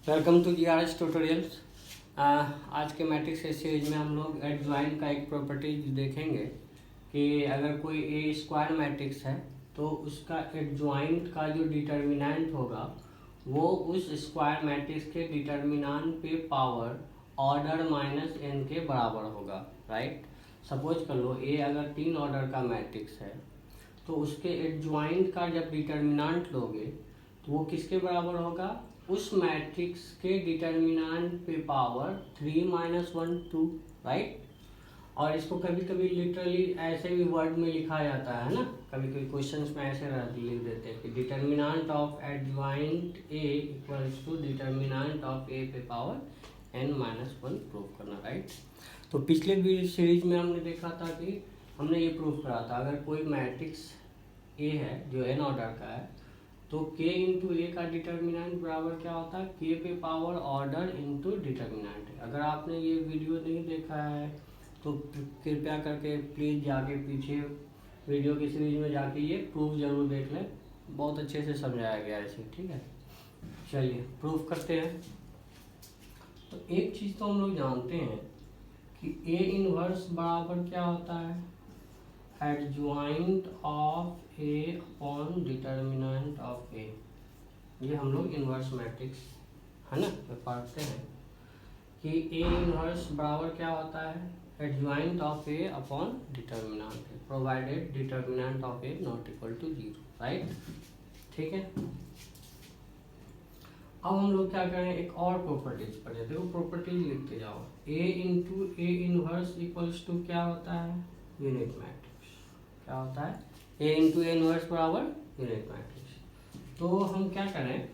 Welcome to GRS tutorials. आज के matrix के सीरीज में हम लोग एडजॉइंट का एक प्रॉपर्टीज देखेंगे कि अगर कोई ए स्क्वायर मैट्रिक्स है तो उसका एडजॉइंट का जो डिटर्मिनेंट होगा वो उस स्क्वायर मैट्रिक्स के डिटर्मिनेंट पे पावर ऑर्डर माइनस एन के बराबर होगा। राइट, सपोज कर लो ए अगर 3 ऑर्डर का मैट्रिक्स है तो उसके एडजॉइंट का जब डिटर्मिनेंट लोगे तो वो किसके बराबर होगा, उस मैट्रिक्स के डिटर्मिनेंट पे पावर 3 माइनस 1 2। राइट, और इसको कभी कभी लिटरली ऐसे भी वर्ड में लिखा जाता है ना, कभी कभी क्वेश्चंस में ऐसे लिख देते हैं कि determinant of adjoint A equals to determinant of A पे पावर n माइनस 1 प्रूव करना। राइट, तो पिछले भी सीरीज में हमने देखा था कि हमने ये प्रूव करा था अगर कोई मैट्रिक्स ए है जो n ऑर्डर का है तो k इंटू ए का डिटर्मिनेंट बराबर क्या होता है, k पे पावर ऑर्डर इंटू डिटर्मिनेंट। अगर आपने ये वीडियो नहीं देखा है तो कृपया करके प्लीज़ जाके पीछे वीडियो की सीरीज में जाके ये प्रूफ जरूर देख लें, बहुत अच्छे से समझाया गया है इसे। ठीक है, चलिए प्रूफ करते हैं। तो एक चीज़ तो हम लोग जानते हैं कि ए इनवर्स बराबर क्या होता है, adjoint of A upon determinant of A. ये हम लोग इनवर्स मैट्रिक्स है ना तो पढ़ते हैं कि ए इनवर्स बराबर क्या होता है, adjoint of A upon determinant A provided determinant of A not equal to 0। Right, ठीक है। अब हम लोग क्या करें, एक और प्रॉपर्टीज पढ़े, देखो प्रॉपर्टीज लिखते जाओ। A into A inverse equals to क्या होता है, यूनिट मैट्रिक्स। क्या होता है, ए इंटू ए इनवर्स बराबर यूनिट मैट्रिक्स। तो हम क्या करें,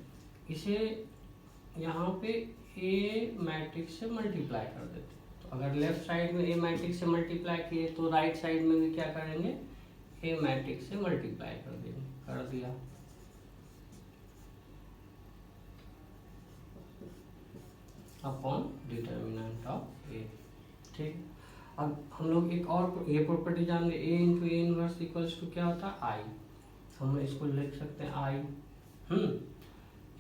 इसे यहाँ पे ए मैट्रिक्स से मल्टीप्लाई कर देते हैं। तो अगर लेफ्ट साइड में ए मैट्रिक्स से मल्टीप्लाई किए तो राइट साइड में भी क्या करेंगे, ए मैट्रिक्स से मल्टीप्लाई कर देंगे, कर दिया। Upon determinant of A. ठीक, अब हम लोग एक और ये प्रॉपर्टी जानेंगे, A into A inverse equals to क्या होता है, आई। हम इसको लिख सकते हैं I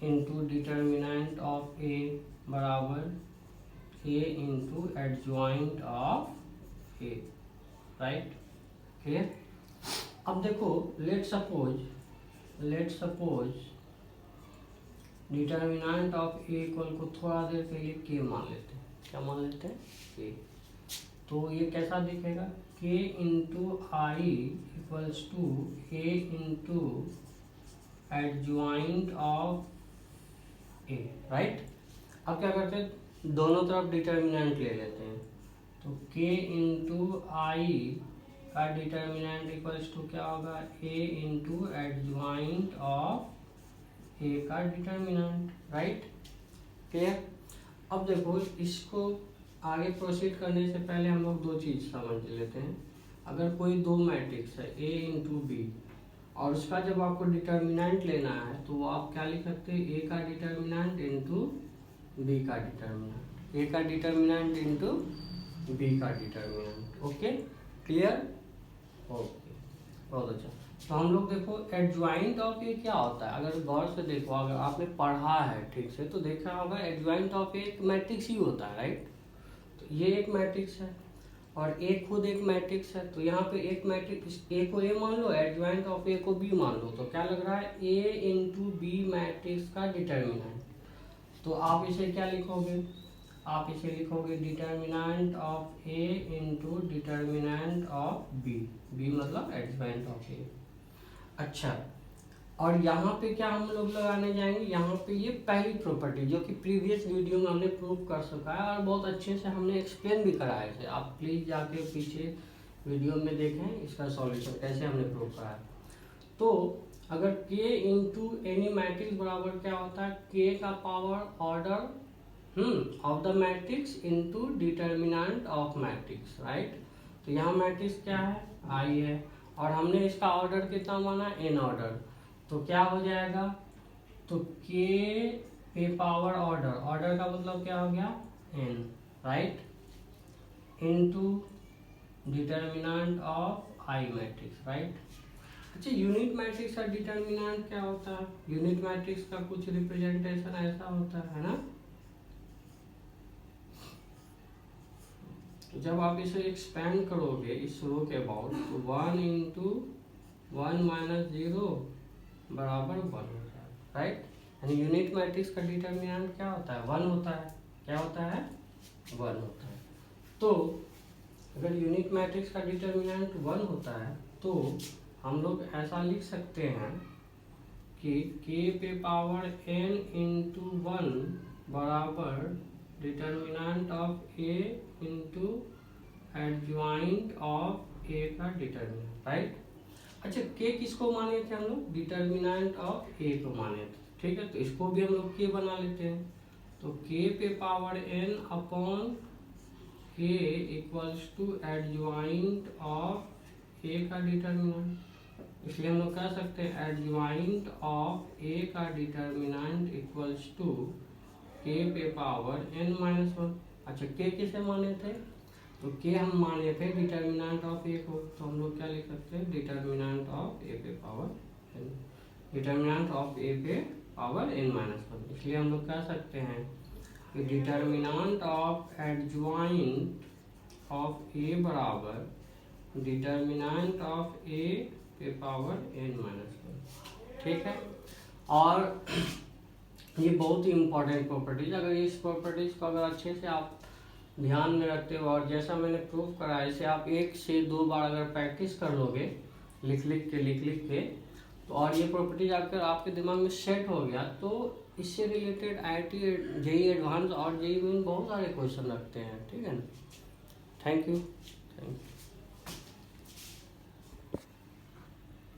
into determinant of A बराबर A into adjoint of A. Right, clear. अब देखो let suppose determinant of A equal को थोड़ा देर के लिए के मान लेते हैं। क्या मान लेते हैं, के। तो ये कैसा दिखेगा, K into I equals to A into adjoint of A. Right, अब क्या करते हैं, दोनों तरफ डिटर्मिनेंट ले लेते हैं। तो के इंटू आई का डिटर्मिनेंट इक्वल्स टू क्या होगा, ए इंटू एडजॉइंट ऑफ ए का डिटर्मिनेंट। Right, clear. अब देखो इसको आगे प्रोसीड करने से पहले हम लोग दो चीज़ समझ लेते हैं। अगर कोई दो मैट्रिक्स है ए इंटू बी और उसका जब आपको डिटर्मिनेंट लेना है तो वो आप क्या लिख सकते हैं, ए का डिटर्मिनेंट इंटू बी का डिटर्मिनेंट, ए का डिटर्मिनेंट इंटू बी का डिटर्मिनेंट। Okay, clear. ओके, बहुत अच्छा। तो हम लोग देखो एडजॉइंट ऑफ ए क्या होता है, अगर गौर से देखो, अगर आपने पढ़ा है ठीक से तो देखा होगा एडजॉइंट ऑफ ए एक मैट्रिक्स ही होता है। राइट, तो ये एक मैट्रिक्स है और ए खुद एक मैट्रिक्स है। तो यहाँ पे एक मैट्रिक्स ए को ए मान लो, एडजॉइंट ऑफ ए को बी मान लो, तो क्या लग रहा है, ए इंटू बी मैट्रिक्स का डिटर्मिनेंट। तो आप इसे क्या लिखोगे, आप इसे लिखोगे determinant of A into determinant of B, B मतलब एडजॉइंट ऑफ ए। अच्छा, और यहाँ पे क्या हम लोग लगाने जाएंगे, यहाँ पे ये पहली प्रॉपर्टी जो कि प्रीवियस वीडियो में हमने प्रूव कर सका है और बहुत अच्छे से हमने एक्सप्लेन भी करा है। आप प्लीज़ जाके पीछे वीडियो में देखें इसका सॉल्यूशन कैसे हमने प्रूव करा है। तो अगर k इंटू एनी मैट्रिक्स बराबर क्या होता है, k का power order of the matrix into determinant of matrix. Right, तो यहाँ मैट्रिक्स क्या है, आई है और हमने इसका ऑर्डर कितना माना, n ऑर्डर। तो क्या हो जाएगा, तो k पे पावर ऑर्डर का मतलब क्या हो गया, n। Right, into determinant of I matrix. Right, अच्छा यूनिट मैट्रिक्स का डिटर्मिनेंट क्या होता है, यूनिट मैट्रिक्स का कुछ रिप्रेजेंटेशन ऐसा होता है ना, तो जब आप इसे एक्सपेंड करोगे इस रो के अबाउट, तो 1 इंटू 1 माइनस 0 बराबर 1 होता है, राइट। यानी यूनिट मैट्रिक्स का डिटर्मिनेंट क्या होता है? 1 होता है। क्या होता है? 1 होता है। तो अगर यूनिट मैट्रिक्स का डिटर्मिनेंट 1 होता है तो हम लोग ऐसा लिख सकते हैं कि k पे पावर n इंटू 1 बराबर determinant of a into adjoint of a का डिटर्मिनेंट, राइट। अच्छा, k किसको माने थे हम लोग? डिटर्मिनेंट ऑफ a को माने थे, ठीक है। तो इसको भी हम लोग k बना लेते हैं। तो k पे power n upon k equals to adjoint of a का डिटर्मिनेंट, इसलिए हम लोग कह सकते हैं एडजॉइंट ऑफ a का डिटर्मिनेंट इक्वल्स टू k पे पावर n माइनस 1। अच्छा, k किसे माने थे? तो k हम माने थे डिटर्मिनेंट ऑफ a को, तो हम लोग क्या लिख सकते हैं? डिटर्मिनेंट ऑफ a पे power n, determinant of a पे पावर n माइनस 1। इसलिए हम लोग कह सकते हैं कि determinant of adjoint of a बराबर डिटर्मिनेंट ऑफ a पे पावर n माइनस 1, ठीक है। और ये बहुत ही इंपॉर्टेंट प्रॉपर्टीज, अगर इस प्रॉपर्टीज को अगर अच्छे से आप ध्यान में रखते हो और जैसा मैंने प्रूव करा इसे आप 1 से 2 बार अगर प्रैक्टिस कर लोगे लिख लिख के तो और ये प्रॉपर्टीज अगर आपके दिमाग में सेट हो गया तो इससे रिलेटेड IIT JEE एडवांस और JEE मेन बहुत सारे क्वेश्चन रखते हैं, ठीक है ना। Thank you.